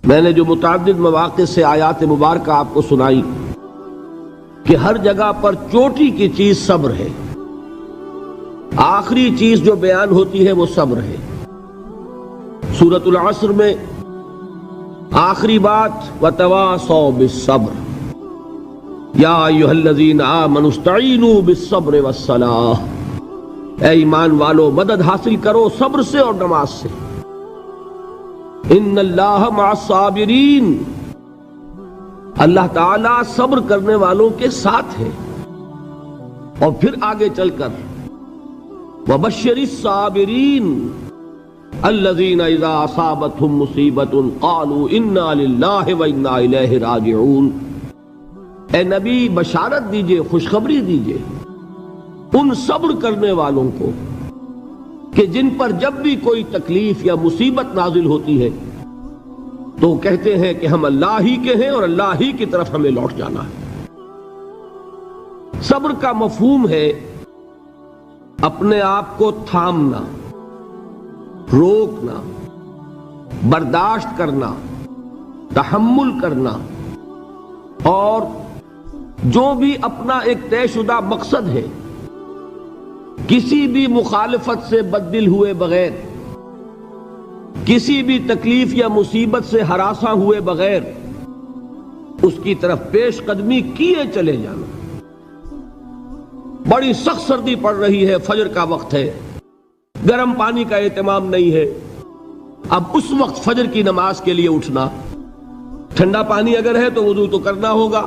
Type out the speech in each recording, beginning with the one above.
میں نے جو متعدد مواقع سے آیات مبارکہ آپ کو سنائی کہ ہر جگہ پر چوٹی کی چیز صبر ہے، آخری چیز جو بیان ہوتی ہے وہ صبر ہے۔ سورۃ العصر میں آخری بات وَتَوَاصَوْا بِالصَّبْرِ یا ایھا الذین آمنوا استعینوا بالصبر والصلاۃ، اے ایمان والو مدد حاصل کرو صبر سے اور نماز سے۔ ان اللہ مع الصابرین، اللہ تعالیٰ صبر کرنے والوں کے ساتھ ہے۔ اور پھر آگے چل کر وبشر الصابرین الذین اذا اصابتهم مصیبۃ قالوا انا للہ وانا الیہ راجعون، اے نبی بشارت دیجئے، خوشخبری دیجئے ان صبر کرنے والوں کو کہ جن پر جب بھی کوئی تکلیف یا مصیبت نازل ہوتی ہے تو کہتے ہیں کہ ہم اللہ ہی کے ہیں اور اللہ ہی کی طرف ہمیں لوٹ جانا ہے۔ صبر کا مفہوم ہے اپنے آپ کو تھامنا، روکنا، برداشت کرنا، تحمل کرنا، اور جو بھی اپنا ایک طے شدہ مقصد ہے کسی بھی مخالفت سے بددل ہوئے بغیر، کسی بھی تکلیف یا مصیبت سے ہراساں ہوئے بغیر اس کی طرف پیش قدمی کیے چلے جانا۔ بڑی سخت سردی پڑ رہی ہے، فجر کا وقت ہے، گرم پانی کا اہتمام نہیں ہے، اب اس وقت فجر کی نماز کے لیے اٹھنا، ٹھنڈا پانی اگر ہے تو وضو تو کرنا ہوگا،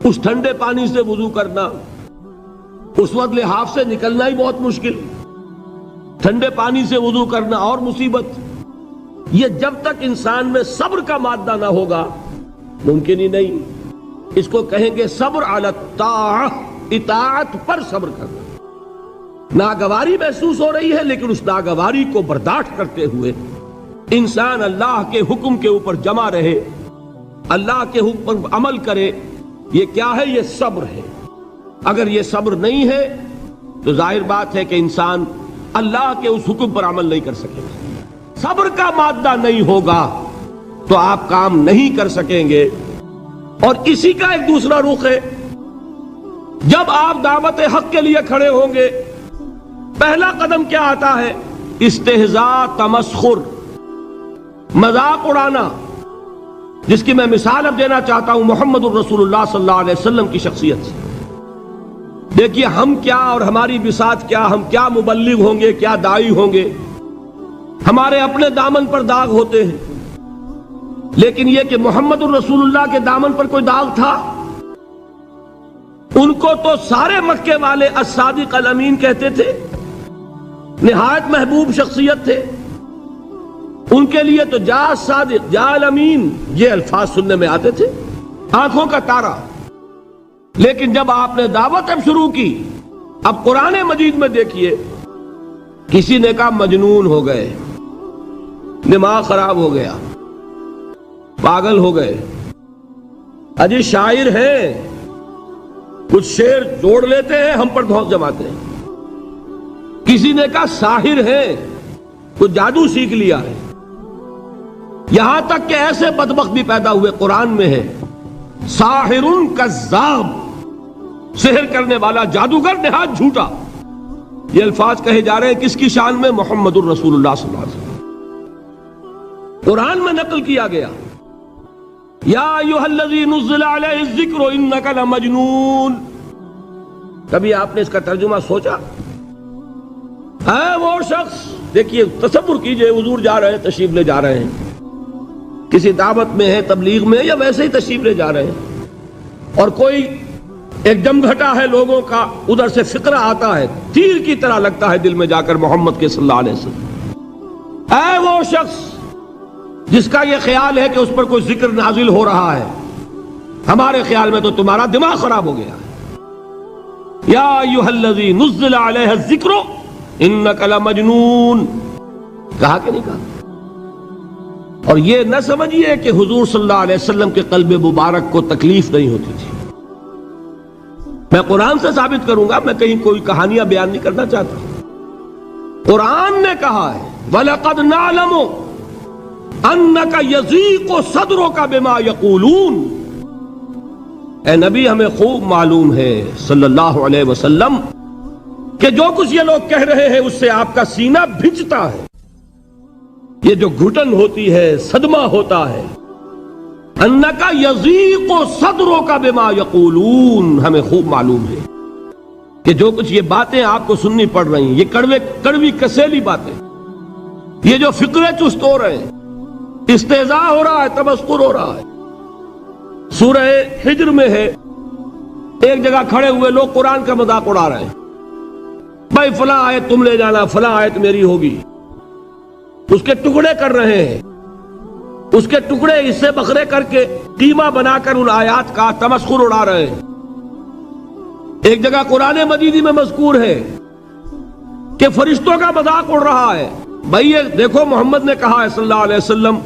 اس ٹھنڈے پانی سے وضو کرنا، اس وقت لحاف سے نکلنا ہی بہت مشکل، ٹھنڈے پانی سے وضو کرنا اور مصیبت۔ یہ جب تک انسان میں صبر کا مادہ نہ ہوگا ممکن ہی نہیں۔ اس کو کہیں گے صبر علی الطاعہ، اطاعت پر صبر کرنا۔ ناگواری محسوس ہو رہی ہے لیکن اس ناگواری کو برداشت کرتے ہوئے انسان اللہ کے حکم کے اوپر جمع رہے، اللہ کے حکم پر عمل کرے۔ یہ کیا ہے؟ یہ صبر ہے۔ اگر یہ صبر نہیں ہے تو ظاہر بات ہے کہ انسان اللہ کے اس حکم پر عمل نہیں کر سکے گا۔ صبر کا مادہ نہیں ہوگا تو آپ کام نہیں کر سکیں گے۔ اور اسی کا ایک دوسرا رخ ہے، جب آپ دعوت حق کے لیے کھڑے ہوں گے پہلا قدم کیا آتا ہے؟ استہزاء، تمسخر، مذاق اڑانا، جس کی میں مثال اب دینا چاہتا ہوں محمد الرسول اللہ صلی اللہ علیہ وسلم کی شخصیت سے۔ دیکھیے ہم کیا اور ہماری بساط کیا، ہم کیا مبلغ ہوں گے، کیا داعی ہوں گے، ہمارے اپنے دامن پر داغ ہوتے ہیں، لیکن یہ کہ محمد الرسول اللہ کے دامن پر کوئی داغ تھا؟ ان کو تو سارے مکے والے الصادق الامین کہتے تھے، نہایت محبوب شخصیت تھے، ان کے لیے تو جا صادق جا الامین یہ الفاظ سننے میں آتے تھے، آنکھوں کا تارا۔ لیکن جب آپ نے دعوت اب شروع کی، اب قرآن مجید میں دیکھیے کسی نے کہا مجنون ہو گئے، دماغ خراب ہو گیا، پاگل ہو گئے، اجی شاعر ہیں، کچھ شعر جوڑ لیتے ہیں ہم پر دھوس جماتے ہیں۔ کسی نے کہا ساحر ہیں، کچھ جادو سیکھ لیا ہے، یہاں تک کہ ایسے بدبخت بھی پیدا ہوئے، قرآن میں ہے ساحر کذاب، سحر کرنے والا جادوگر نہایت جھوٹا۔ یہ الفاظ کہے جا رہے ہیں کس کی شان میں؟ محمد الرسول اللہ صلی اللہ علیہ وسلم۔ قرآن میں نقل کیا گیا یا ایھا الذی نزل علیہ الذکر انک لمجنون۔ کبھی آپ نے اس کا ترجمہ سوچا؟ ہے وہ شخص، دیکھیے تصور کیجئے حضور جا رہے ہیں، تشریف لے جا رہے ہیں، کسی دعوت میں ہے، تبلیغ میں، یا ویسے ہی تشریف لے جا رہے ہیں، اور کوئی ایک جمگھٹا ہے لوگوں کا، ادھر سے فقرہ آتا ہے، تیر کی طرح لگتا ہے دل میں جا کر محمد کے صلی اللہ علیہ وسلم۔ اے وہ شخص جس کا یہ خیال ہے کہ اس پر کوئی ذکر نازل ہو رہا ہے، ہمارے خیال میں تو تمہارا دماغ خراب ہو گیا ہے۔ یا ایھا الذی نزل علیہ الذکر انک لمجنون، کہا کہ نہیں کہا؟ اور یہ نہ سمجھیے کہ حضور صلی اللہ علیہ وسلم کے قلب مبارک کو تکلیف نہیں ہوتی تھی۔ میں قرآن سے ثابت کروں گا، میں کہیں کوئی کہانیاں بیان نہیں کرنا چاہتا۔ قرآن نے کہا ہے وَلَقَدْ نَعْلَمُ انک یضیق صدرک بما یقولون، اے نبی ہمیں خوب معلوم ہے صلی اللہ علیہ وسلم کہ جو کچھ یہ لوگ کہہ رہے ہیں اس سے آپ کا سینہ بھجتا ہے، یہ جو گھٹن ہوتی ہے، صدمہ ہوتا ہے۔ انک یضیق صدرک بما یقولون، ہمیں خوب معلوم ہے کہ جو کچھ یہ باتیں آپ کو سننی پڑ رہی ہیں، یہ کڑوی کسیلی باتیں، یہ جو فقرے چست ہو رہے ہیں، استہزاء ہو رہا ہے، تمسخر ہو رہا ہے۔ سورہ ہجر میں ہے، ایک جگہ کھڑے ہوئے لوگ قرآن کا مذاق اڑا رہے ہیں، بھائی فلاں آیت تم لے جانا، فلاں آیت میری ہوگی، اس کے ٹکڑے کر رہے ہیں، اس کے ٹکڑے حصے بکھرے کر کے قیمہ بنا کر ان آیات کا تمسخر اڑا رہے ہیں۔ ایک جگہ قرآن مجیدی میں مذکور ہے کہ فرشتوں کا مذاق اڑ رہا ہے، بھائی یہ دیکھو محمد نے کہا ہے صلی اللہ علیہ وسلم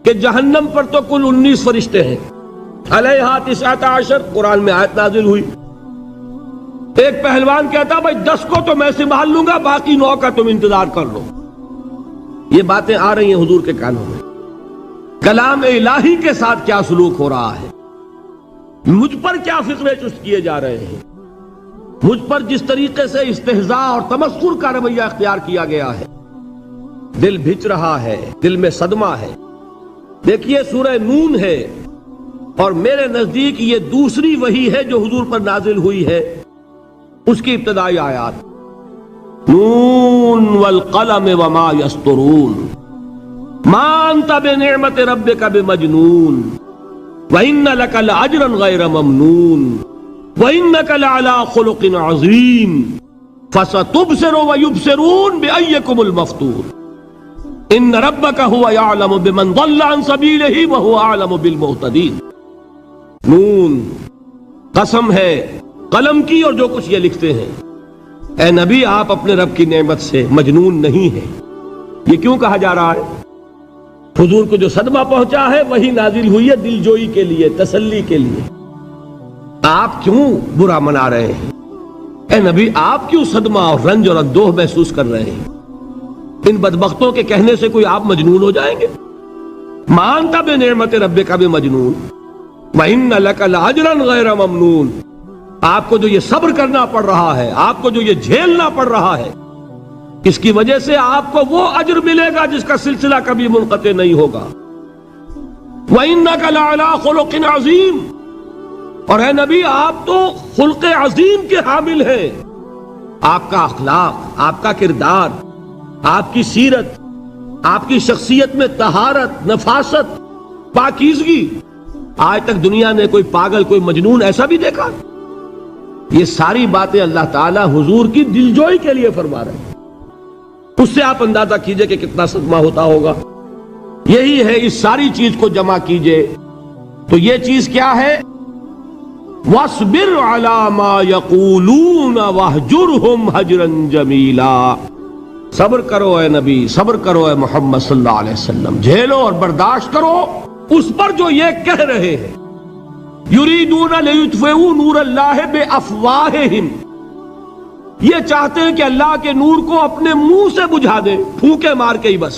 کہ جہنم پر تو کل 19 فرشتے ہیں، علیہا 19 قرآن میں آیت نازل ہوئی۔ ایک پہلوان کہتا بھائی 10 کو تو میں سنبھال لوں گا، باقی 9 کا تم انتظار کر لو۔ یہ باتیں آ رہی ہیں حضور کے کانوں میں، کلام الہی کے ساتھ کیا سلوک ہو رہا ہے، مجھ پر کیا فقرے چست کیے جا رہے ہیں، مجھ پر جس طریقے سے استہزاء اور تمسخر کا رویہ اختیار کیا گیا ہے، دل بھج رہا ہے، دل میں صدمہ ہے۔ دیکھیے سورہ نون ہے، اور میرے نزدیک یہ دوسری وحی ہے جو حضور پر نازل ہوئی ہے، اس کی ابتدائی آیات، نون والقلم وما یسطرون ما انت بنعمت ربک بمجنون وان لک لاجرا غیر ممنون وانک لعلی خلق عظیم فستبصر ویبصرون بأیکم المفتون ان ربک هو یعلم بمن ضل عن سبیلہ وهو اعلم بالمہتدین۔ نون، قسم ہے قلم کی اور جو کچھ یہ لکھتے ہیں۔ اے نبی آپ اپنے رب کی نعمت سے مجنون نہیں ہیں۔ یہ کیوں کہا جا رہا ہے؟ حضور کو جو صدمہ پہنچا ہے وہی نازل ہوئی ہے دل جوئی کے لیے، تسلی کے لیے۔ آپ کیوں برا منا رہے ہیں؟ اے نبی آپ کیوں صدمہ اور رنج اور اندوہ محسوس کر رہے ہیں؟ ان بدبختوں کے کہنے سے کوئی آپ مجنون ہو جائیں گے؟ مانتا بے نعمت ربک بمجنون وَإِنَّ لَكَ لَأَجْرًا غَيْرَ مَمْنُونَ، آپ کو جو یہ صبر کرنا پڑ رہا ہے، آپ کو جو یہ جھیلنا پڑ رہا ہے، اس کی وجہ سے آپ کو وہ اجر ملے گا جس کا سلسلہ کبھی منقطع نہیں ہوگا۔ وَإِنَّكَ لَعَلَىٰ خُلُقٍ عَظِيمٍ، اور اے نبی آپ تو خلق عظیم کے حامل ہیں۔ آپ کا اخلاق، آپ کا کردار، آپ کی سیرت، آپ کی شخصیت میں طہارت، نفاست، پاکیزگی، آج تک دنیا نے کوئی پاگل، کوئی مجنون ایسا بھی دیکھا؟ یہ ساری باتیں اللہ تعالیٰ حضور کی دلجوئی کے لیے فرما رہے ہیں۔ اس سے آپ اندازہ کیجئے کہ کتنا صدمہ ہوتا ہوگا۔ یہی ہے، اس ساری چیز کو جمع کیجئے تو یہ چیز کیا ہے؟ وَاصْبِرْ عَلَىٰ مَا يَقُولُونَ وَاهْجُرْهُمْ هَجْرًا جَمِيلًا، صبر کرو اے نبی، صبر کرو اے محمد صلی اللہ علیہ وسلم، جھیلو اور برداشت کرو اس پر جو یہ کہہ رہے ہیں۔ یریدون لیطفئوا نور اللہ بافواہہم، یہ چاہتے ہیں کہ اللہ کے نور کو اپنے منہ سے بجھا دیں، پھونکے مار کے ہی بس۔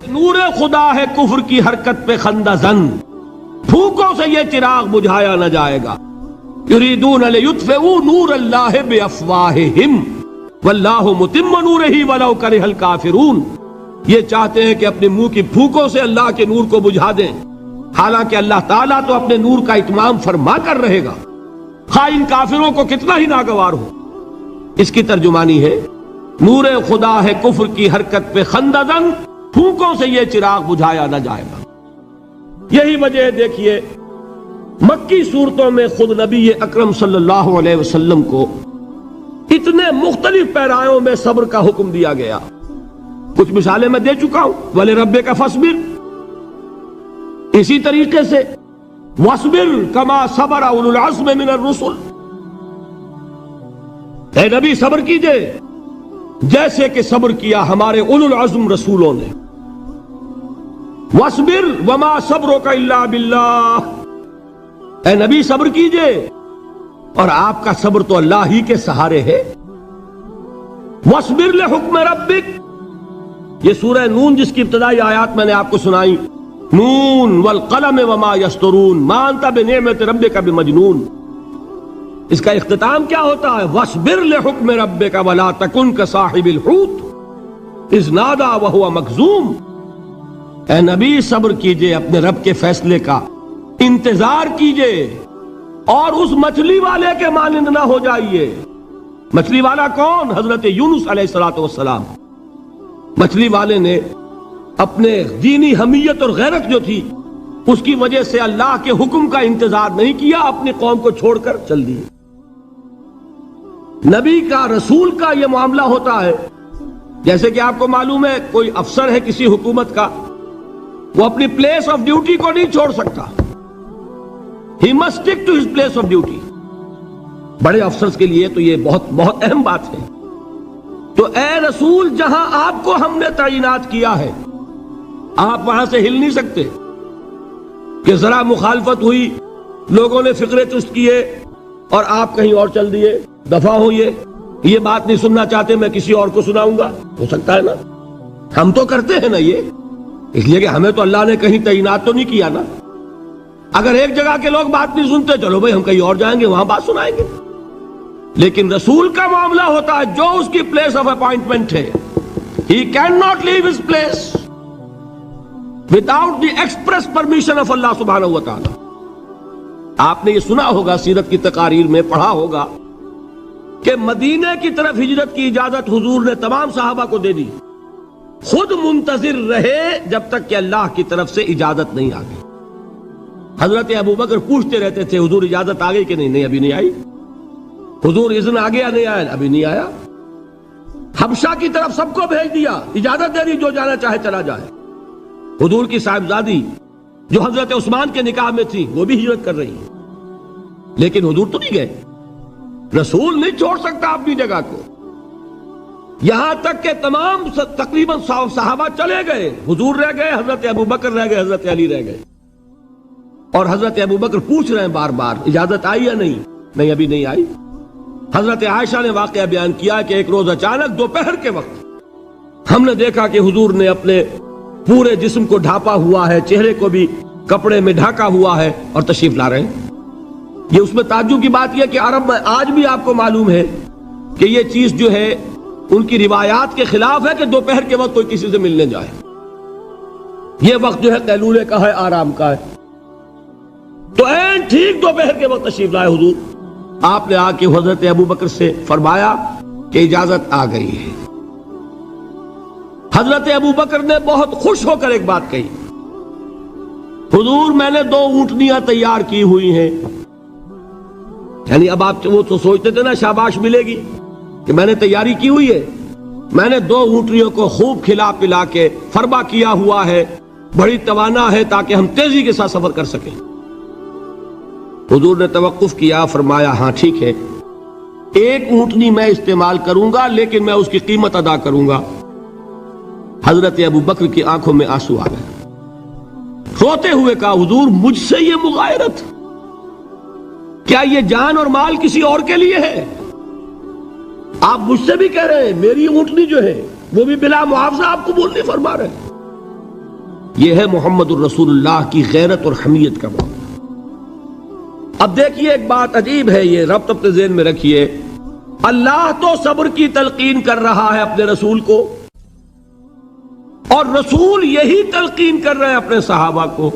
نور خدا ہے کفر کی حرکت پہ خندہ زن، پھونکوں سے یہ چراغ بجھایا نہ جائے گا۔ یریدون لیطفئوا نور اللہ بافواہہم واللہ متم نورہ ولو کرہ الکافرون، یہ چاہتے ہیں کہ اپنے منہ کی پھونکوں سے اللہ کے نور کو بجھا دیں، حالانکہ اللہ تعالیٰ تو اپنے نور کا اتمام فرما کر رہے گا، خواہ ان کافروں کو کتنا ہی ناگوار ہو۔ اس کی ترجمانی ہے نور خدا ہے کفر کی حرکت پہ خندہ زن، پھونکوں سے یہ چراغ بجھایا نہ جائے گا۔ یہی وجہ ہے، دیکھیے مکی صورتوں میں خود نبی اکرم صلی اللہ علیہ وسلم کو اتنے مختلف پیرایوں میں صبر کا حکم دیا گیا۔ کچھ مثالیں میں دے چکا ہوں، وَلِرَبِّكَ فَاصْبِرْ، اسی طریقے سے وَاصْبِرْ كَمَا صَبَرَ أُولُو الْعَزْمِ مِنَ الرُّسُلِ، اے نبی صبر کیجئے جیسے کہ صبر کیا ہمارے اولو العزم رسولوں نے۔ وَاصْبِرْ وَمَا صَبْرُكَ إِلَّا بِاللَّهِ، اے نبی صبر کیجئے اور آپ کا صبر تو اللہ ہی کے سہارے ہے۔ وَاصْبِرْ لِحُکْمِ رَبِّكَ، یہ سورہ نون جس کی ابتدائی آیات میں نے آپ کو سنائی، نون والقلم وما یسطرون ما انت بنعمت ربک بمجنون، اس کا اختتام کیا ہوتا ہے؟ وَاصْبِرْ لِحُکْمِ رَبِّكَ وَلَا تَكُنْ كَصَاحِبِ الْحُوتِ اِذْ نَادَىٰ وَهُوَ مَكْظُومٌ، اے نبی صبر کیجئے اپنے رب کے فیصلے کا، انتظار کیجئے اور اس مچھلی والے کے مانند نہ ہو جائیے۔ مچھلی والا کون؟ حضرت یونس علیہ السلام۔ مچھلی والے نے اپنے دینی حمیت اور غیرت جو تھی اس کی وجہ سے اللہ کے حکم کا انتظار نہیں کیا، اپنی قوم کو چھوڑ کر چل دیے۔ نبی کا، رسول کا یہ معاملہ ہوتا ہے، جیسے کہ آپ کو معلوم ہے کوئی افسر ہے کسی حکومت کا، وہ اپنی پلیس آف ڈیوٹی کو نہیں چھوڑ سکتا، he must stick to his place of duty. بڑے افسرز کے لیے تو یہ بہت بہت اہم بات ہے۔ تو اے رسول، جہاں آپ کو ہم نے تعینات کیا ہے آپ وہاں سے ہل نہیں سکتے کہ ذرا مخالفت ہوئی، لوگوں نے فقرے چست کیے اور آپ کہیں اور چل دیے، دفع ہوئیے، یہ بات نہیں سننا چاہتے، میں کسی اور کو سناؤں گا۔ ہو سکتا ہے نا؟ ہم تو کرتے ہیں نا یہ، اس لیے کہ ہمیں تو اللہ نے کہیں تعینات تو نہیں کیا نا۔ اگر ایک جگہ کے لوگ بات نہیں سنتے، چلو بھائی ہم کہیں اور جائیں گے، وہاں بات سنائیں گے۔ لیکن رسول کا معاملہ ہوتا ہے جو اس کی پلیس آف اپوائنٹمنٹ ہے، he cannot leave his place without the express permission of Allah سبحانہ و تعالی۔ آپ نے یہ سنا ہوگا، سیرت کی تقاریر میں پڑھا ہوگا کہ مدینے کی طرف ہجرت کی اجازت حضور نے تمام صحابہ کو دے دی، خود منتظر رہے جب تک کہ اللہ کی طرف سے اجازت نہیں آ گئی۔ حضرت ابوبکر پوچھتے رہتے تھے حضور اجازت آ گئی کہ نہیں؟ نہیں ابھی نہیں آئی۔ حضور اذن آ گیا؟ نہیں آیا، ابھی نہیں آیا۔ حبشہ کی طرف سب کو بھیج دیا، اجازت دے دی جو جانا چاہے چلا جائے۔ حضور کی صاحبزادی جو حضرت عثمان کے نکاح میں تھی وہ بھی ہجرت کر رہی ہے، لیکن حضور تو نہیں گئے۔ رسول نہیں چھوڑ سکتا اپنی جگہ کو، یہاں تک کہ تمام تقریباً صحابہ چلے گئے، حضور رہ گئے، حضرت ابوبکر رہ گئے، حضرت علی رہ گئے، اور حضرت ابوبکر پوچھ رہے ہیں بار بار اجازت آئی یا نہیں؟ نہیں ابھی نہیں آئی۔ حضرت عائشہ نے واقعہ بیان کیا کہ ایک روز اچانک دوپہر کے وقت ہم نے دیکھا کہ حضور نے اپنے پورے جسم کو ڈھانپا ہوا ہے، چہرے کو بھی کپڑے میں ڈھانکا ہوا ہے اور تشریف لا رہے ہیں۔ یہ اس میں تعجب کی بات یہ کہ عرب میں آج بھی آپ کو معلوم ہے کہ یہ چیز جو ہے ان کی روایات کے خلاف ہے کہ دوپہر کے وقت کوئی کسی سے ملنے جائے۔ یہ وقت جو ہے قیلولے کا ہے، آرام کا ہے۔ تو این ٹھیک دوپہر کے وقت تشریف لائے حضور، آپ نے آ کے حضرت ابوبکر سے فرمایا کہ اجازت آ گئی ہے۔ حضرت ابوبکر نے بہت خوش ہو کر ایک بات کہی، حضور میں نے 2 اونٹنیاں تیار کی ہوئی ہیں۔ یعنی اب آپ وہ تو سوچتے تھے نا شاباش ملے گی کہ میں نے تیاری کی ہوئی ہے، میں نے 2 اونٹنیوں کو خوب کھلا پلا کے فربا کیا ہوا ہے، بڑی توانا ہے تاکہ ہم تیزی کے ساتھ سفر کر سکیں۔ حضور نے توقف کیا، فرمایا ہاں ٹھیک ہے، 1 اونٹنی میں استعمال کروں گا لیکن میں اس کی قیمت ادا کروں گا۔ حضرت ابوبکر کی آنکھوں میں آنسو آ گئے، روتے ہوئے کہا حضور مجھ سے یہ مغایرت، کیا یہ جان اور مال کسی اور کے لیے ہے؟ آپ مجھ سے بھی کہہ رہے ہیں میری اونٹنی جو ہے وہ بھی بلا معاوضہ آپ قبول نہیں فرما رہے۔ یہ ہے محمد الرسول اللہ کی غیرت اور حمیت کا معاملہ۔ اب دیکھیے ایک بات عجیب ہے، یہ ربط اپنے ذہن میں رکھیے، اللہ تو صبر کی تلقین کر رہا ہے اپنے رسول کو، اور رسول یہی تلقین کر رہے ہیں اپنے صحابہ کو،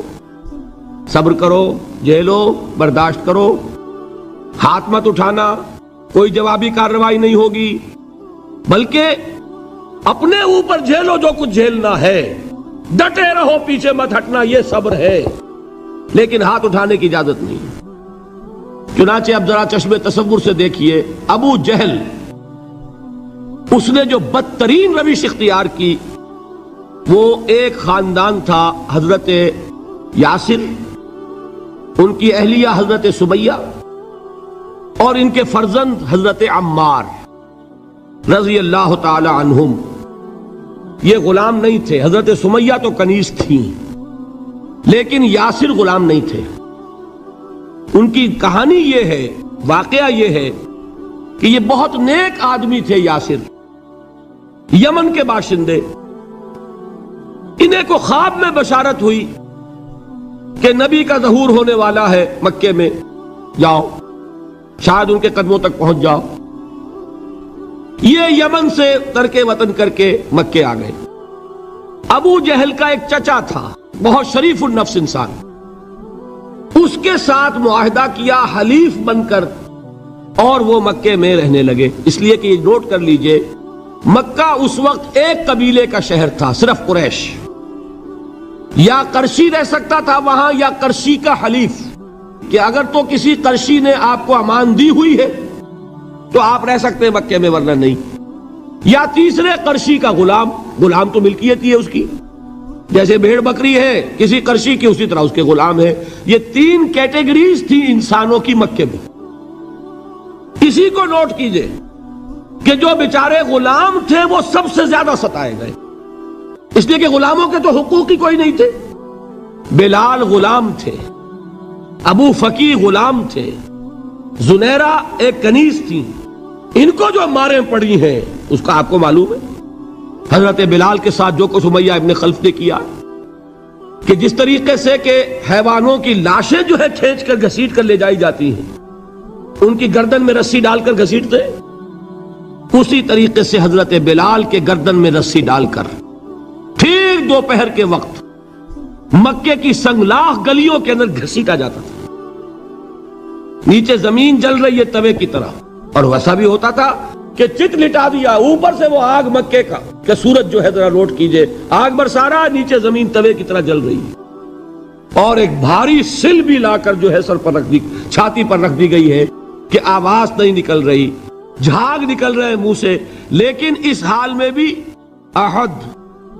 صبر کرو، جھیلو، برداشت کرو، ہاتھ مت اٹھانا، کوئی جوابی کارروائی نہیں ہوگی، بلکہ اپنے اوپر جھیلو جو کچھ جھیلنا ہے، ڈٹے رہو، پیچھے مت ہٹنا، یہ صبر ہے، لیکن ہاتھ اٹھانے کی اجازت نہیں۔ چنانچہ اب ذرا چشم تصور سے دیکھیے، ابو جہل اس نے جو بدترین روش اختیار کی، وہ ایک خاندان تھا حضرت یاسر، ان کی اہلیہ حضرت سمیہ اور ان کے فرزند حضرت عمار رضی اللہ تعالی عنہم۔ یہ غلام نہیں تھے، حضرت سمیہ تو کنیز تھیں لیکن یاسر غلام نہیں تھے۔ ان کی کہانی یہ ہے، واقعہ یہ ہے کہ یہ بہت نیک آدمی تھے یاسر، یمن کے باشندے، انہیں کو خواب میں بشارت ہوئی کہ نبی کا ظہور ہونے والا ہے مکے میں، جاؤ شاید ان کے قدموں تک پہنچ جاؤ۔ یہ یمن سے ترک وطن کر کے مکے آ گئے۔ ابو جہل کا ایک چچا تھا، بہت شریف النفس انسان، اس کے ساتھ معاہدہ کیا حلیف بن کر، اور وہ مکے میں رہنے لگے۔ اس لیے کہ یہ نوٹ کر لیجئے، مکہ اس وقت ایک قبیلے کا شہر تھا، صرف قریش۔ یا قرشی رہ سکتا تھا وہاں، یا قرشی کا حلیف، کہ اگر تو کسی قرشی نے آپ کو امان دی ہوئی ہے تو آپ رہ سکتے ہیں مکے میں، ورنہ نہیں۔ یا تیسرے قرشی کا غلام، غلام تو ملکیت ہی ہے اس کی، جیسے بھیڑ بکری ہے کسی قرشی کی، اسی طرح اس کے غلام ہے۔ یہ تین کیٹیگریز تھی انسانوں کی مکے میں۔ اسی کو نوٹ کیجئے کہ جو بیچارے غلام تھے وہ سب سے زیادہ ستائے گئے، اس لیے کہ غلاموں کے تو حقوق ہی کوئی نہیں تھے۔ بلال غلام تھے، ابو فقی غلام تھے، زنیرہ ایک کنیز تھی، ان کو جو ماریں پڑی ہیں اس کا آپ کو معلوم ہے۔ حضرت بلال کے ساتھ جو کچھ امیہ ابن خلف نے کیا، کہ جس طریقے سے کہ حیوانوں کی لاشیں جو ہے کھینچ کر گھسیٹ کر لے جائی جاتی ہیں، ان کی گردن میں رسی ڈال کر گھسیٹتے، اسی طریقے سے حضرت بلال کے گردن میں رسی ڈال کر ٹھیک دوپہر کے وقت مکے کی سنگلاخ گلیوں کے اندر گھسیٹا جاتا تھا۔ نیچے زمین جل رہی ہے توے کی طرح، اور ویسا بھی ہوتا تھا کہ چت لٹا دیا، اوپر سے وہ آگ مکے کا، کہ سورج جو ہے ذرا نوٹ کیجئے، آگ برسا رہا، نیچے زمین توے کی طرح جل رہی ہے، اور ایک بھاری سل بھی لا کر جو ہے سر پر رکھ دی، چھاتی پر رکھ دی گئی ہے کہ آواز نہیں نکل رہی، جھاگ نکل رہے منہ سے، لیکن اس حال میں بھی احد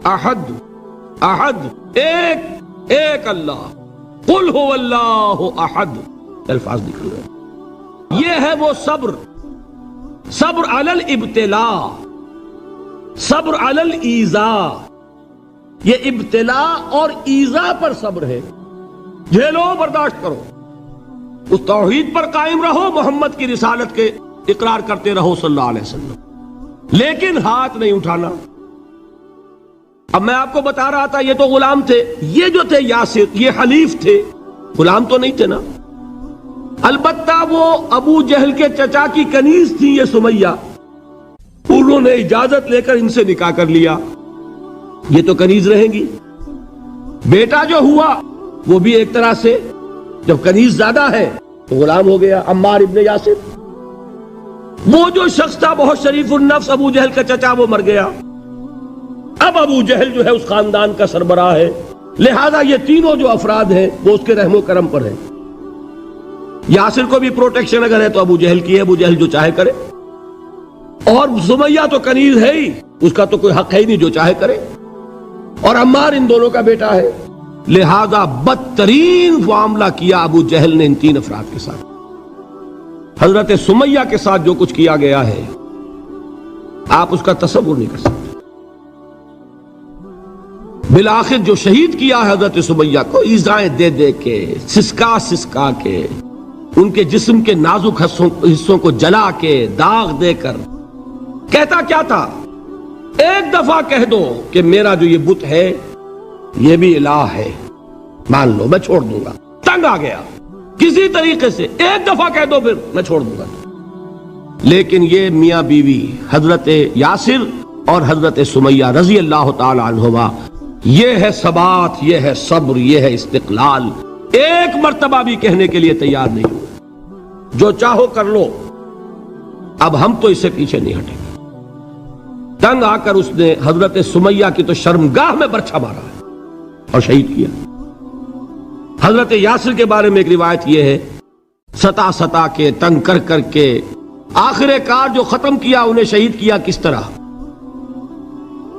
احد احد، ایک ایک اللہ، قل هو اللہ احد، الفاظ نکل رہے۔ یہ ہے وہ صبر، صبر علی الابتلاء، صبر علی الایذاء۔ یہ ابتلاء اور ایذاء پر صبر ہے، جھیلو برداشت کرو، اس توحید پر قائم رہو، محمد کی رسالت کے اقرار کرتے رہو صلی اللہ علیہ وسلم، لیکن ہاتھ نہیں اٹھانا۔ اب میں آپ کو بتا رہا تھا یہ تو غلام تھے، یہ جو تھے یاسر، یہ حلیف تھے، غلام تو نہیں تھے نا۔ البتہ وہ ابو جہل کے چچا کی کنیز تھی یہ سمیہ، انہوں نے اجازت لے کر ان سے نکاح کر لیا، یہ تو کنیز رہیں گی۔ بیٹا جو ہوا وہ بھی ایک طرح سے، جب کنیز زیادہ ہے تو غلام ہو گیا، عمار ابن یاسر۔ وہ جو شخص تھا بہت شریف النفس ابو جہل کا چچا، وہ مر گیا، اب ابو جہل جو ہے اس خاندان کا سربراہ ہے، لہذا یہ تینوں جو افراد ہیں وہ اس کے رحم و کرم پر ہیں۔ یاسر کو بھی پروٹیکشن اگر ہے تو ابو جہل کی ہے، ابو جہل جو چاہے کرے، اور سمیہ تو کنیز ہے ہی، اس کا تو کوئی حق ہے ہی نہیں، جو چاہے کرے، اور عمار ان دونوں کا بیٹا ہے، لہذا بدترین معاملہ کیا ابو جہل نے ان تین افراد کے ساتھ۔ حضرت سمیہ کے ساتھ جو کچھ کیا گیا ہے آپ اس کا تصور نہیں کر سکتے۔ بالآخر جو شہید کیا ہے حضرت سمیہ کو، ایذائیں دے دے کے، سسکا سسکا کے، ان کے جسم کے نازک حصوں کو جلا کے، داغ دے کر، کہتا کیا تھا، ایک دفعہ کہہ دو کہ میرا جو یہ بت ہے یہ بھی الہ ہے، مان لو میں چھوڑ دوں گا۔ تنگ آ گیا، کسی طریقے سے ایک دفعہ کہہ دو پھر میں چھوڑ دوں گا۔ لیکن یہ میاں بیوی حضرت یاسر اور حضرت سمیہ رضی اللہ تعالی عنہما، یہ ہے ثبات، یہ ہے صبر، یہ ہے استقلال، ایک مرتبہ بھی کہنے کے لیے تیار نہیں ہوئے، جو چاہو کر لو، اب ہم تو اس سے پیچھے نہیں ہٹیں گے۔ تنگ آ کر اس نے حضرت سمیہ کی تو شرمگاہ میں برچھا مارا ہے اور شہید کیا۔ حضرت یاسر کے بارے میں ایک روایت یہ ہے، ستا ستا کے، تنگ کر کر کے، آخر کار جو ختم کیا، انہیں شہید کیا کس طرح،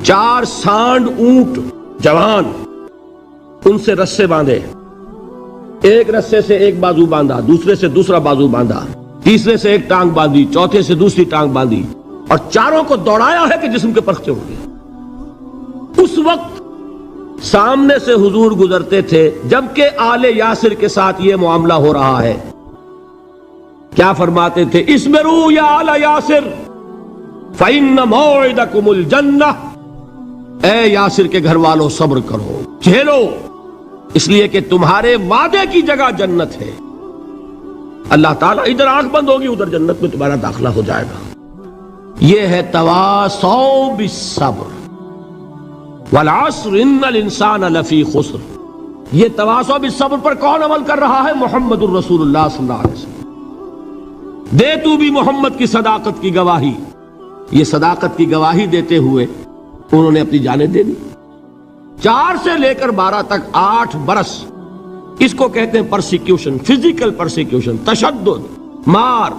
4 سانڈ اونٹ جوان، ان سے رسے باندھے، ایک رسے سے ایک بازو باندھا، دوسرے سے دوسرا بازو باندھا، تیسرے سے ایک ٹانگ باندھی، چوتھے سے دوسری ٹانگ باندھی، اور چاروں کو دوڑایا ہے کہ جسم کے پرخچے ہو گئے۔ اس وقت سامنے سے حضور گزرتے تھے جبکہ آل یاسر کے ساتھ یہ معاملہ ہو رہا ہے، کیا فرماتے تھے، اصبروا یا آل یاسر فإن موعدکم الجنہ، اے یاسر کے گھر والوں صبر کرو، جھیلو، اس لیے کہ تمہارے وعدے کی جگہ جنت ہے۔ اللہ تعالیٰ ادھر آنکھ بند ہوگی ادھر جنت میں تمہارا داخلہ ہو جائے گا۔ یہ ہے تواصوا بالصبر والعصر ان الانسان لفی خسر۔ یہ تواصوا بالصبر پر کون عمل کر رہا ہے؟ محمد الرسول اللہ صلی اللہ علیہ وسلم۔ دے تو بھی محمد کی صداقت کی گواہی۔ یہ صداقت کی گواہی دیتے ہوئے انہوں نے اپنی جانیں دے دی۔ 4 سے لے کر 12 تک 8 برس اس کو کہتے ہیں پرسیکیوشن، فزیکل پرسیکیوشن، تشدد، مار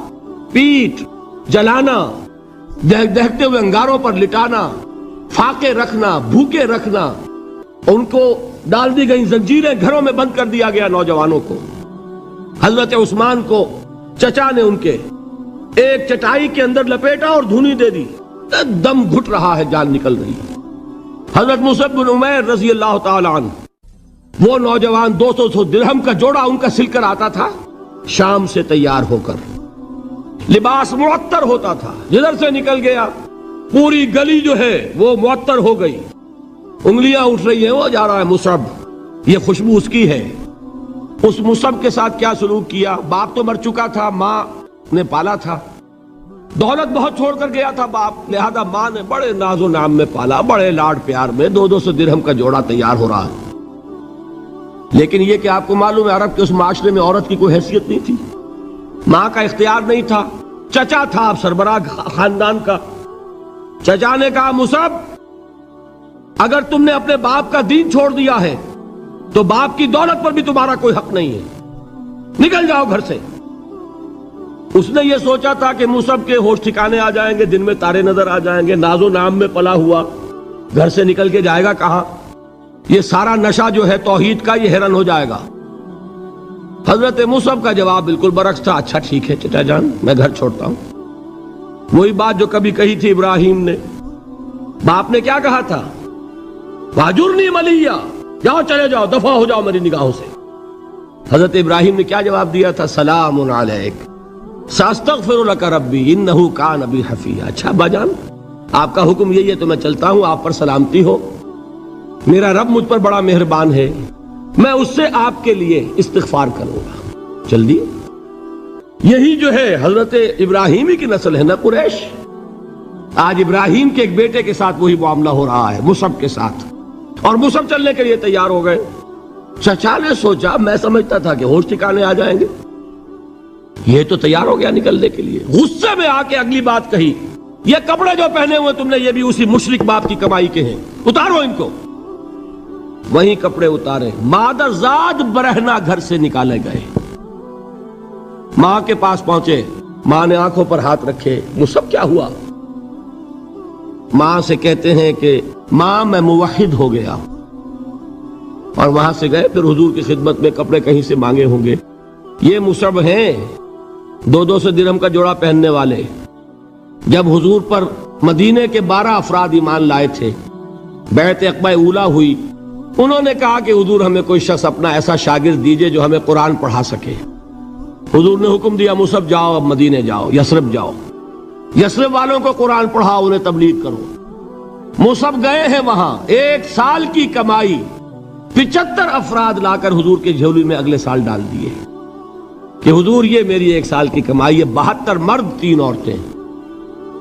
پیٹ، جلانا، دہتے ہوئے انگاروں پر لٹانا، فاقے رکھنا، بھوکے رکھنا، ان کو ڈال دی گئی زنجیریں، گھروں میں بند کر دیا گیا نوجوانوں کو۔ حضرت عثمان کو چچا نے ان کے ایک چٹائی کے اندر لپیٹا اور دھونی دے دی، دم گھٹ رہا ہے، جان نکل رہی ہے۔ حضرت مصعب بن عمیر رضی اللہ تعالی عنہ، وہ نوجوان 200 درہم کا جوڑا ان کا سل کر آتا تھا شام سے تیار ہو کر، لباس معطر ہوتا تھا، جدھر سے نکل گیا پوری گلی جو ہے وہ معطر ہو گئی، انگلیاں اٹھ رہی ہیں، وہ جا رہا ہے مصعب، یہ خوشبو اس کی ہے۔ اس مصعب کے ساتھ کیا سلوک کیا؟ باپ تو مر چکا تھا، ماں نے پالا تھا، دولت بہت چھوڑ کر گیا تھا باپ، لہذا ماں نے بڑے ناز و نام میں پالا، بڑے لاڈ پیار میں، 200 درہم کا جوڑا تیار ہو رہا ہے۔ لیکن یہ کہ آپ کو معلوم ہے عرب کے اس معاشرے میں عورت کی کوئی حیثیت نہیں تھی، ماں کا اختیار نہیں تھا، چچا تھا اب سربراہ خاندان کا۔ چچا نے کہا مصعب اگر تم نے اپنے باپ کا دین چھوڑ دیا ہے تو باپ کی دولت پر بھی تمہارا کوئی حق نہیں ہے، نکل جاؤ گھر سے۔ اس نے یہ سوچا تھا کہ مصعب کے ہوش ٹھکانے آ جائیں گے، دن میں تارے نظر آ جائیں گے، ناز و نام میں پلا ہوا گھر سے نکل کے جائے گا کہاں، یہ سارا نشہ جو ہے توحید کا یہ حیران ہو جائے گا۔ حضرت مصعب کا جواب بالکل برعکس تھا، اچھا ٹھیک ہے چچا جان میں گھر چھوڑتا ہوں۔ وہی بات جو کبھی کہی تھی ابراہیم نے، باپ نے کیا کہا تھا؟ واجرنی ملیہ، جاؤ چلے جاؤ، دفع ہو جاؤ میری نگاہوں سے۔ حضرت ابراہیم نے کیا جواب دیا تھا؟ سلام علیک ساستغفر لک ربی انہ کان بی حفیہ۔ اچھا ابا جان آپ کا حکم یہی ہے تو میں چلتا ہوں، آپ پر سلامتی ہو، میرا رب مجھ پر بڑا مہربان ہے، میں اس سے آپ کے لیے استغفار کروں گا۔ چل دی۔ یہی جو ہے حضرت ابراہیمی کی نسل ہے نا قریش۔ آج ابراہیم کے ایک بیٹے کے ساتھ وہی معاملہ ہو رہا ہے مصعب کے ساتھ، اور مصعب چلنے کے لیے تیار ہو گئے۔ چچا نے سوچا، میں سمجھتا تھا کہ ہوش ٹھکانے آ جائیں گے، یہ تو تیار ہو گیا نکلنے کے لیے۔ غصے میں آ کے اگلی بات کہی، یہ کپڑے جو پہنے ہوئے تم نے یہ بھی اسی مشرک باپ کی کمائی کے ہیں، اتارو ان کو۔ وہیں کپڑے اتارے، مادر زاد برہنہ گھر سے نکالے گئے۔ ماں کے پاس پہنچے، ماں نے آنکھوں پر ہاتھ رکھے، مصعب کیا ہوا؟ ماں سے کہتے ہیں کہ ماں میں موحد ہو گیا، اور وہاں سے گئے پھر حضور کی خدمت میں، کپڑے کہیں سے مانگے ہوں گے۔ یہ مصعب ہیں 200 درہم کا جوڑا پہننے والے۔ جب حضور پر مدینے کے 12 افراد ایمان لائے تھے، بیعت عقبہ اولیٰ ہوئی، انہوں نے کہا کہ حضور ہمیں کوئی شخص اپنا ایسا شاگرد دیجئے جو ہمیں قرآن پڑھا سکے۔ حضور نے حکم دیا مصعب جاؤ، اب مدینے جاؤ، یثرب جاؤ، یثرب والوں کو قرآن پڑھاؤ، انہیں تبلیغ کرو۔ مصعب گئے ہیں وہاں، 1 سال کی کمائی 75 افراد لا کر حضور کے جھولی میں اگلے سال ڈال دیے کہ حضور یہ میری 1 سال کی کمائی ہے، 72 مرد 3 عورتیں۔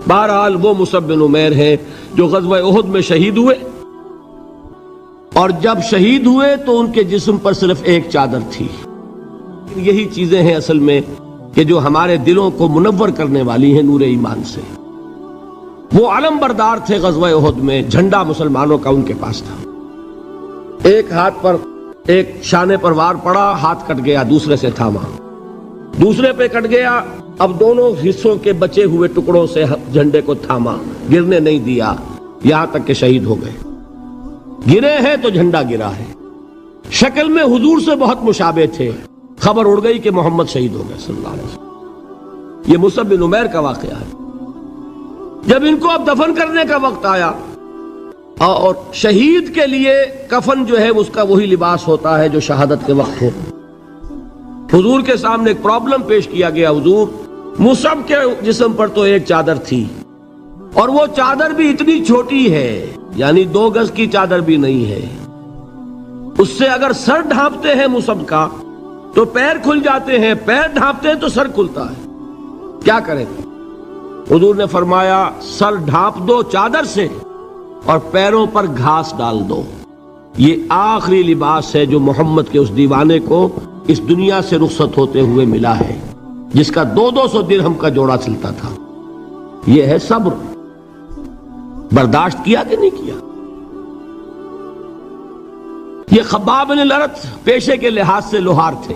بہرحال وہ مصعب بن عمیر ہیں جو غزوہ احد میں شہید ہوئے، اور جب شہید ہوئے تو ان کے جسم پر صرف ایک چادر تھی۔ یہی چیزیں ہیں اصل میں کہ جو ہمارے دلوں کو منور کرنے والی ہیں نور ایمان سے۔ وہ علم بردار تھے غزوہ احد میں، جھنڈا مسلمانوں کا ان کے پاس تھا۔ ایک ہاتھ پر ایک شانے پر وار پڑا، ہاتھ کٹ گیا، دوسرے سے تھاما، دوسرے پہ کٹ گیا، اب دونوں حصوں کے بچے ہوئے ٹکڑوں سے جھنڈے کو تھاما، گرنے نہیں دیا، یہاں تک کہ شہید ہو گئے۔ گرے ہیں تو جھنڈا گرا ہے۔ شکل میں حضور سے بہت مشابہ تھے، خبر اڑ گئی کہ محمد شہید ہو گئے صلی اللہ علیہ وسلم۔ یہ مصعب بن عمیر کا واقعہ ہے۔ جب ان کو اب دفن کرنے کا وقت آیا، اور شہید کے لیے کفن جو ہے اس کا وہی لباس ہوتا ہے جو شہادت کے وقت ہو، حضور کے سامنے ایک پرابلم پیش کیا گیا۔ حضور مصعب کے جسم پر تو ایک چادر تھی، اور وہ چادر بھی اتنی چھوٹی ہے، یعنی 2 گز کی چادر بھی نہیں ہے، اس سے اگر سر ڈھانپتے ہیں مصحف کا تو پیر کھل جاتے ہیں، پیر ڈھانپتے ہیں تو سر کھلتا ہے، کیا کریں؟ حضور نے فرمایا سر ڈھانپ دو چادر سے اور پیروں پر گھاس ڈال دو۔ یہ آخری لباس ہے جو محمد کے اس دیوانے کو اس دنیا سے رخصت ہوتے ہوئے ملا ہے، جس کا 200 درہم کا جوڑا چلتا تھا۔ یہ ہے صبر۔ برداشت کیا کہ نہیں کیا؟ یہ خباب بن الارت پیشے کے لحاظ سے لوہار تھے۔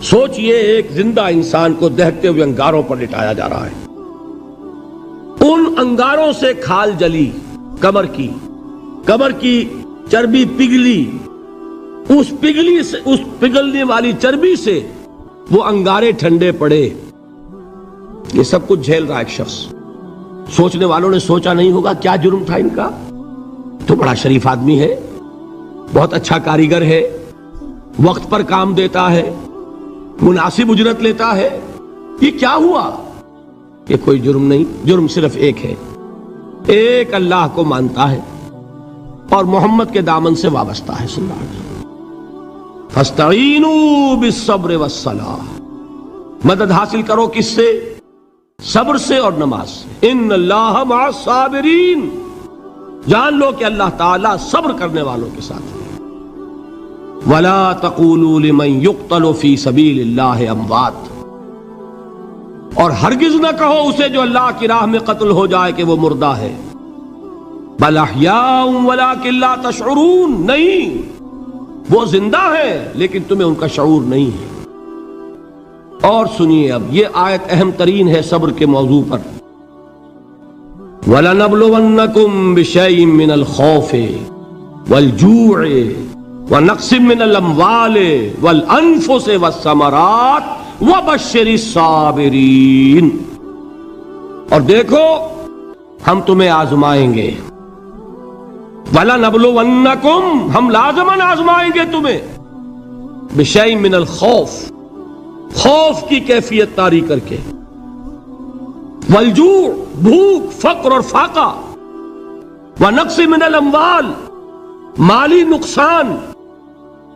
سوچئے ایک زندہ انسان کو دہتے ہوئے انگاروں پر لٹایا جا رہا ہے، ان انگاروں سے کھال جلی، کمر کی چربی پگھلی، اس پگھلنے والی چربی سے وہ انگارے ٹھنڈے پڑے، یہ سب کچھ جھیل رہا ایک شخص۔ سوچنے والوں نے سوچا نہیں ہوگا کیا جرم تھا ان کا، تو بڑا شریف آدمی ہے، بہت اچھا کاریگر ہے، وقت پر کام دیتا ہے، مناسب اجرت لیتا ہے، یہ کیا ہوا؟ یہ کوئی جرم نہیں، جرم صرف ایک ہے، ایک اللہ کو مانتا ہے اور محمد کے دامن سے وابستہ ہے صلی اللہ علیہ وسلم۔ فاستعینوا بالصبر والصلاۃ، مدد حاصل کرو کس سے؟ صبر سے اور نماز سے۔ ان اللہ مع الصابرین، جان لو کہ اللہ تعالیٰ صبر کرنے والوں کے ساتھ ہے۔ ولا تقولوا لمن يقتل في سبيل الله اموات، اور ہرگز نہ کہو اسے جو اللہ کی راہ میں قتل ہو جائے کہ وہ مردہ ہے۔ بل احیاء ولکن لا تشعرون، نہیں، وہ زندہ ہے لیکن تمہیں ان کا شعور نہیں ہے۔ اور سنیے اب یہ آیت اہم ترین ہے صبر کے موضوع پر۔ وَلَنَبْلُوَنَّكُمْ بِشَيْءٍ مِّنَ الْخَوْفِ وَالْجُوعِ وَنَقْصٍ مِّنَ الْأَمْوَالِ وَالْأَنفُسِ وَالثَّمَرَاتِ وَبَشِّرِ الصَّابِرِينَ، اور دیکھو ہم تمہیں آزمائیں گے۔ وَلَنَبْلُوَنَّكُمْ، ہم لازماً آزمائیں گے تمہیں، بِشَيْءٍ مِّنَ الْخَوْفِ، خوف کی کیفیت طاری کر کے، والجوع، بھوک، فقر اور فاقہ، ونقص من الاموال، مالی نقصان،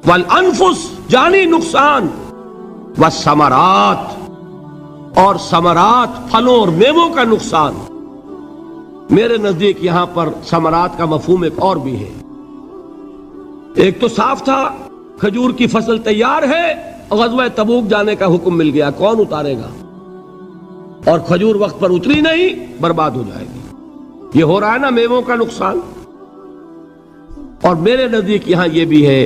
والانفس، جانی نقصان، والثمرات، اور ثمرات، پھلوں اور میووں کا نقصان۔ میرے نزدیک یہاں پر ثمرات کا مفہوم ایک اور بھی ہے۔ ایک تو صاف تھا کھجور کی فصل تیار ہے، غزوہ تبوک جانے کا حکم مل گیا، کون اتارے گا؟ اور کھجور وقت پر اتری نہیں، برباد ہو جائے گی۔ یہ ہو رہا ہے نا میووں کا نقصان۔ اور میرے نزدیک یہاں یہ بھی ہے،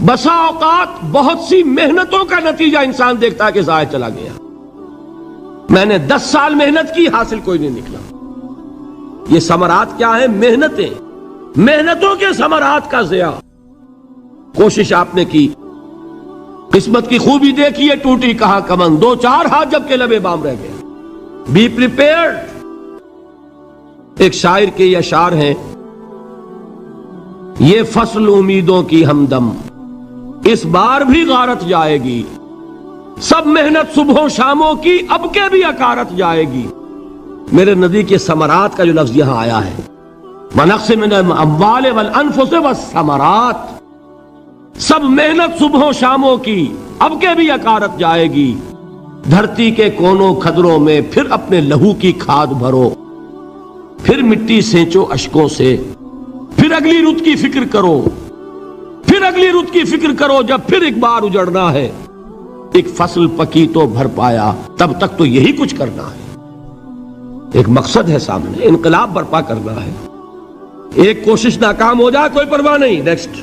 بسا اوقات بہت سی محنتوں کا نتیجہ انسان دیکھتا ہے کہ ضائع چلا گیا، میں نے 10 سال محنت کی، حاصل کوئی نہیں نکلا۔ یہ ثمرات کیا ہے؟ محنتوں کے ثمرات کا ضیاع۔ کوشش آپ نے کی، قسمت کی خوبی دیکھیے، ٹوٹی کہاں کمن، 2-4 ہاتھ جب کے لبے بام رہ گئے۔ Be prepared. ایک شاعر کے یہ اشعار ہیں، یہ فصل امیدوں کی ہمدم اس بار بھی غارت جائے گی، سب محنت صبحوں شاموں کی اب کے بھی اکارت جائے گی۔ میرے نزدیک یہ ثمرات کا جو لفظ یہاں آیا ہے، وَنَقْصٍ مِّنَ الْأَمْوَالِ وَالْأَنفُسِ وَالثَّمَرَاتِ، سب محنت صبحوں شاموں کی اب کے بھی اکارت جائے گی۔ دھرتی کے کونوں کھدروں میں پھر اپنے لہو کی کھاد بھرو، پھر مٹی سینچو اشکوں سے، پھر اگلی رت کی فکر کرو، پھر اگلی رت کی فکر کرو، جب پھر ایک بار اجڑنا ہے۔ ایک فصل پکی تو بھر پایا، تب تک تو یہی کچھ کرنا ہے۔ ایک مقصد ہے سامنے، انقلاب برپا کرنا ہے۔ ایک کوشش ناکام ہو جائے کوئی پرواہ نہیں، نیکسٹ،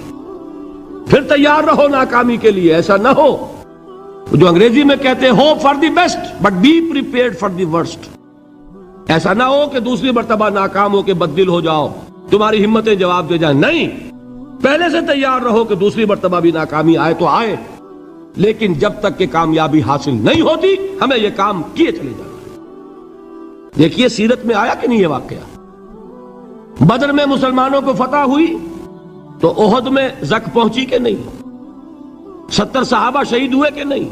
پھر تیار رہو ناکامی کے لیے۔ ایسا نہ ہو جو انگریزی میں کہتے ہیں hope for the best but be prepared for the worst. ایسا نہ ہو کہ دوسری مرتبہ ناکام ہو کے بددل ہو جاؤ، تمہاری ہمتیں جواب دے جائیں، نہیں، پہلے سے تیار رہو کہ دوسری مرتبہ بھی ناکامی آئے تو آئے، لیکن جب تک کہ کامیابی حاصل نہیں ہوتی ہمیں یہ کام کیے چلے جانا ہے۔ دیکھیے سیرت میں آیا کہ نہیں یہ واقعہ؟ بدر میں مسلمانوں کو فتح ہوئی تو احد میں زک پہنچی کہ نہیں؟ 70 صحابہ شہید ہوئے کہ نہیں؟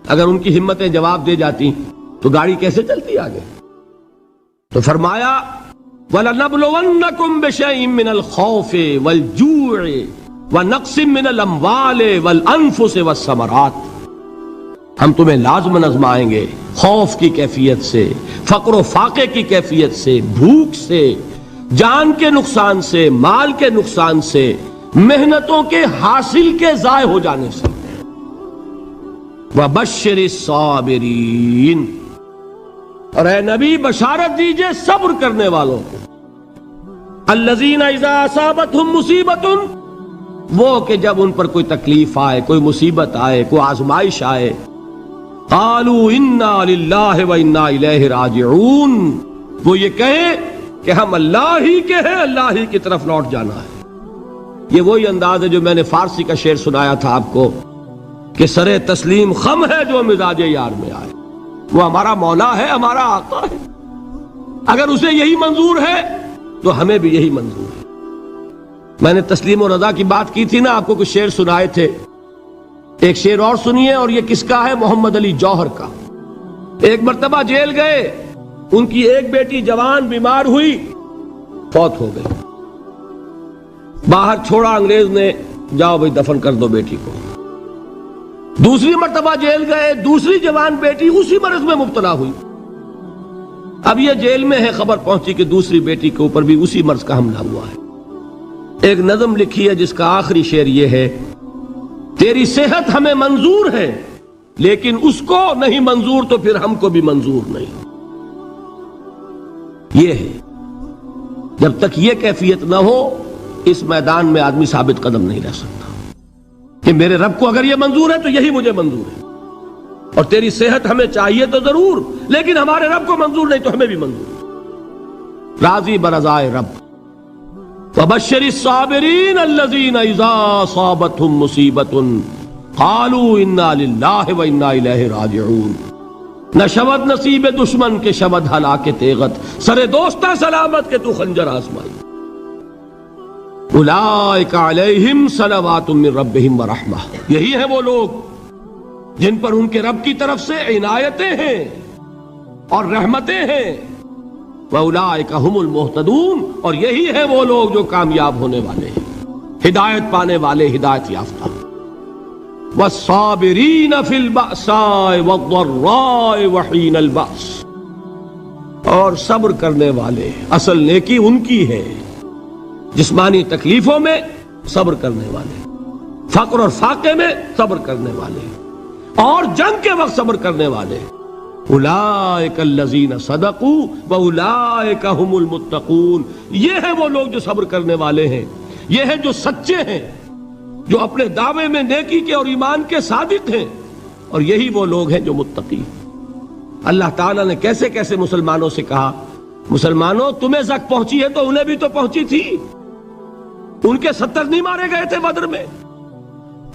اگر ان کی ہمتیں جواب دے جاتی تو گاڑی کیسے چلتی آگے؟ تو فرمایا وَلَنَبْلُوَنَّكُمْ بِشَيْءٍ مِّنَ الْخَوْفِ وَالْجُوعِ وَنَقْصٍ مِّنَ الْأَمْوَالِ وَالْأَنفُسِ وَالثَّمَرَاتِ، ہم تمہیں لازماً آزمائیں گے خوف کی کیفیت سے، فقر و فاقے کی کیفیت سے، بھوک سے، جان کے نقصان سے، مال کے نقصان سے، محنتوں کے حاصل کے ضائع ہو جانے سے۔ وَبَشِّرِ الصَّابِرِينَ، اور اے نبی بشارت دیجئے صبر کرنے والوں کو، الذین اذا اصابتہم مصیبت، وہ کہ جب ان پر کوئی تکلیف آئے، کوئی مصیبت آئے، کوئی آزمائش آئے، قالوا انا للہ وانا الیہ راجعون، وہ یہ کہیں کہ ہم اللہ ہی کے ہیں، اللہ ہی کی طرف لوٹ جانا ہے۔ یہ وہی انداز ہے جو میں نے فارسی کا شعر سنایا تھا آپ کو کہ سرے تسلیم خم ہے جو مزاج یار میں آئے، وہ ہمارا مولا ہے، ہمارا آقا ہے، اگر اسے یہی منظور ہے تو ہمیں بھی یہی منظور ہے۔ میں نے تسلیم و رضا کی بات کی تھی نا، آپ کو کچھ شعر سنائے تھے، ایک شعر اور سنیے، اور یہ کس کا ہے؟ محمد علی جوہر کا۔ ایک مرتبہ جیل گئے، ان کی ایک بیٹی جوان بیمار ہوئی، فوت ہو گئی، باہر چھوڑا انگریز نے، جاؤ بھائی دفن کر دو بیٹی کو۔ دوسری مرتبہ جیل گئے، دوسری جوان بیٹی اسی مرض میں مبتلا ہوئی، اب یہ جیل میں ہے، خبر پہنچی کہ دوسری بیٹی کے اوپر بھی اسی مرض کا حملہ ہوا ہے۔ ایک نظم لکھی ہے جس کا آخری شعر یہ ہے، تیری صحت ہمیں منظور ہے لیکن اس کو نہیں منظور تو پھر ہم کو بھی منظور نہیں۔ یہ ہے، جب تک یہ کیفیت نہ ہو اس میدان میں آدمی ثابت قدم نہیں رہ سکتا کہ میرے رب کو اگر یہ منظور ہے تو یہی مجھے منظور ہے، اور تیری صحت ہمیں چاہیے تو ضرور، لیکن ہمارے رب کو منظور نہیں تو ہمیں بھی منظور۔ راضی برضائے رب۔ وَبَشِّرِ الصَّابِرِينَ الَّذِينَ إِذَا أَصَابَتْهُمْ مُصِيبَةٌ قَالُوا إِنَّا لِلَّهِ وَإِنَّا إِلَيْهِ رَاجِعُونَ، نہ شود نصیب دشمن کے شود ہلاک تیغت، سر دوستہ سلامت کے تو خنجر آزمائی۔ اولئک علیہم صلوات من ربہم ورحمہ، یہی ہیں وہ لوگ جن پر ان کے رب کی طرف سے عنایتیں ہیں اور رحمتیں ہیں۔ وَأُولَئِكَ هُمُ الْمُهْتَدُونَ، اور یہی ہے وہ لوگ جو کامیاب ہونے والے ہیں، ہدایت پانے والے، ہدایت یافتہ۔ وَالصَّابِرِينَ فِي الْبَأْسَاءِ وَالضَّرَّاءِ وَحِينَ الْبَأْسِ، اور صبر کرنے والے، اصل نیکی ان کی ہے، جسمانی تکلیفوں میں صبر کرنے والے، فقر اور فاقے میں صبر کرنے والے، اور جنگ کے وقت صبر کرنے والے۔ اولئک الذین صدقوا واولئک هم المتقون، یہ ہیں وہ لوگ جو صبر کرنے والے ہیں، یہ ہیں جو سچے ہیں، جو اپنے دعوے میں نیکی کے اور ایمان کے صادق ہیں، اور یہی وہ لوگ ہیں جو متقی۔ اللہ تعالیٰ نے کیسے کیسے مسلمانوں سے کہا، مسلمانوں تمہیں زک پہنچی ہے تو انہیں بھی تو پہنچی تھی، ان کے 70 نہیں مارے گئے تھے بدر میں،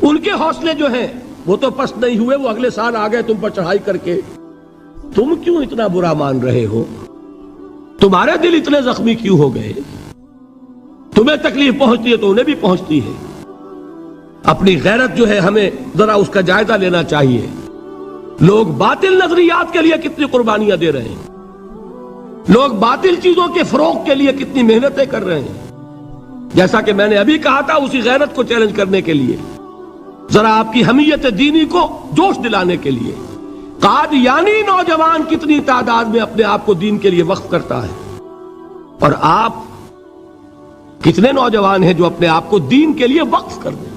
ان کے حوصلے جو ہیں وہ تو پست نہیں ہوئے، وہ اگلے سال آ گئے تم پر چڑھائی کر کے، تم کیوں اتنا برا مان رہے ہو؟ تمہارے دل اتنے زخمی کیوں ہو گئے؟ تمہیں تکلیف پہنچتی ہے تو انہیں بھی پہنچتی ہے۔ اپنی غیرت جو ہے ہمیں ذرا اس کا جائزہ لینا چاہیے۔ لوگ باطل نظریات کے لیے کتنی قربانیاں دے رہے ہیں، لوگ باطل چیزوں کے فروغ کے لیے کتنی محنتیں کر رہے ہیں۔ جیسا کہ میں نے ابھی کہا تھا، اسی غیرت کو چیلنج کرنے کے لیے، ذرا آپ کی حمیت دینی کو جوش دلانے کے لیے، قادیانی نوجوان کتنی تعداد میں اپنے آپ کو دین کے لیے وقف کرتا ہے، اور آپ کتنے نوجوان ہیں جو اپنے آپ کو دین کے لیے وقف کر دیں،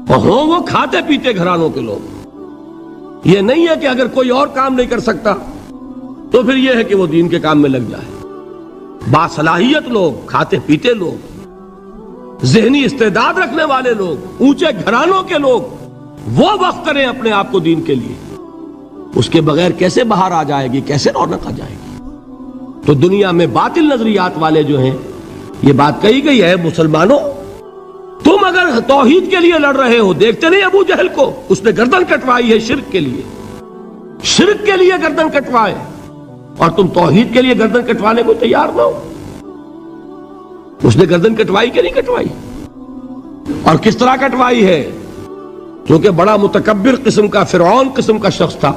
اور ہوں وہ کھاتے پیتے گھرانوں کے لوگ۔ یہ نہیں ہے کہ اگر کوئی اور کام نہیں کر سکتا تو پھر یہ ہے کہ وہ دین کے کام میں لگ جائے۔ باصلاحیت لوگ، کھاتے پیتے لوگ، ذہنی استعداد رکھنے والے لوگ، اونچے گھرانوں کے لوگ، وہ وقف کریں اپنے آپ کو دین کے لیے۔ اس کے بغیر کیسے باہر آ جائے گی، کیسے رونق آ جائے گی؟ تو دنیا میں باطل نظریات والے جو ہیں، یہ بات کہی گئی ہے، مسلمانوں تم اگر توحید کے لیے لڑ رہے ہو، دیکھتے نہیں ابو جہل کو، اس نے گردن کٹوائی ہے شرک کے لیے، شرک کے لیے گردن کٹوائے، اور تم توحید کے لیے گردن کٹوانے کو تیار نہ ہو۔ اس نے گردن کٹوائی کہ نہیں کٹوائی؟ اور کس طرح کٹوائی ہے؟ کیونکہ بڑا متکبر قسم کا، فرعون قسم کا شخص تھا،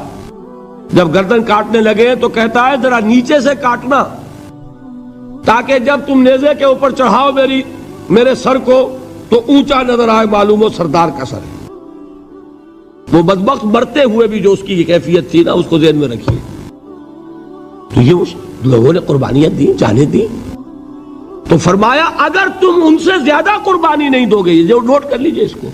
جب گردن کاٹنے لگے تو کہتا ہے ذرا نیچے سے کاٹنا، تاکہ جب تم نیزے کے اوپر چڑھاؤ میرے سر کو تو اونچا نظر آئے، معلوم ہو سردار کا سر ہے۔ وہ بدبخت مرتے ہوئے بھی جو اس کی کیفیت تھی نا، اس کو ذہن میں رکھیے۔ تو یہ اس لوگوں نے قربانیاں دی، جانیں دی، تو فرمایا اگر تم ان سے زیادہ قربانی نہیں دو گے، یہ جو نوٹ کر لیجئے اس کو،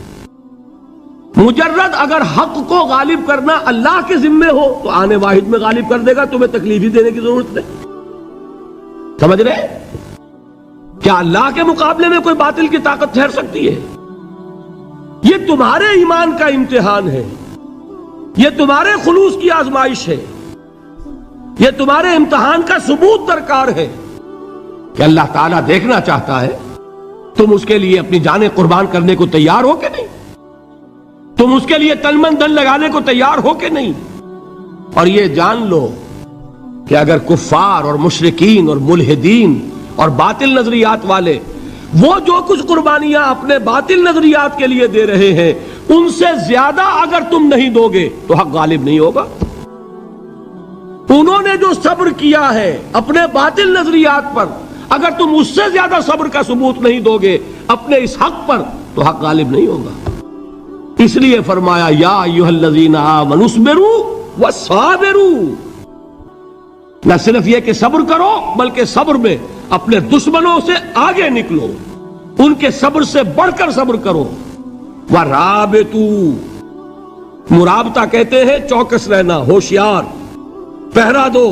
مجرد اگر حق کو غالب کرنا اللہ کے ذمے ہو تو آنے واحد میں غالب کر دے گا، تمہیں تکلیف ہی دینے کی ضرورت نہیں۔ سمجھ رہے؟ کیا اللہ کے مقابلے میں کوئی باطل کی طاقت ٹھہر سکتی ہے؟ یہ تمہارے ایمان کا امتحان ہے، یہ تمہارے خلوص کی آزمائش ہے، یہ تمہارے امتحان کا ثبوت درکار ہے کہ اللہ تعالیٰ دیکھنا چاہتا ہے تم اس کے لیے اپنی جانیں قربان کرنے کو تیار ہو کہ نہیں، تم اس کے لیے تن من دھن لگانے کو تیار ہو کہ نہیں۔ اور یہ جان لو کہ اگر کفار اور مشرکین اور ملحدین اور باطل نظریات والے وہ جو کچھ قربانیاں اپنے باطل نظریات کے لیے دے رہے ہیں، ان سے زیادہ اگر تم نہیں دو گے تو حق غالب نہیں ہوگا۔ انہوں نے جو صبر کیا ہے اپنے باطل نظریات پر، اگر تم اس سے زیادہ صبر کا ثبوت نہیں دو گے اپنے اس حق پر تو حق غالب نہیں ہوگا۔ اس لیے فرمایا یا ایھا الذین آمنوا اصبروا وصابروا، نہ صرف یہ کہ صبر کرو بلکہ صبر میں اپنے دشمنوں سے آگے نکلو، ان کے صبر سے بڑھ کر صبر کرو۔ ورابطوا، مرابطہ کہتے ہیں چوکس رہنا، ہوشیار، پہرا دو،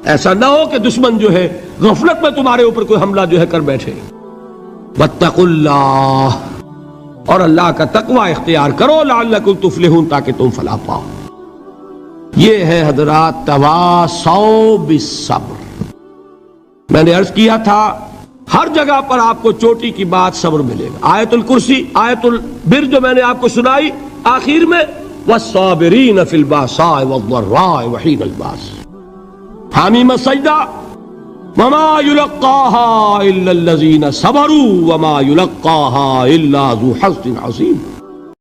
ایسا نہ ہو کہ دشمن جو ہے غفلت میں تمہارے اوپر کوئی حملہ جو ہے کر بیٹھے۔ واتقوا اللہ، اور اللہ کا تقوی اختیار کرو، لعلکم تفلحون، تاکہ تم فلاح پاؤ۔ یہ ہے حضرات تواصوا بالصبر۔ میں نے عرض کیا تھا ہر جگہ پر آپ کو چوٹی کی بات صبر ملے گا۔ آیت الکرسی، آیت البر جو میں نے آپ کو سنائی آخر میں، والصابرین فی الباساء والضراء وحین الباس، حامیم السجدہ، وما یلقاها الا الذین صبروا وما یلقاها الا ذو حظ عظیم۔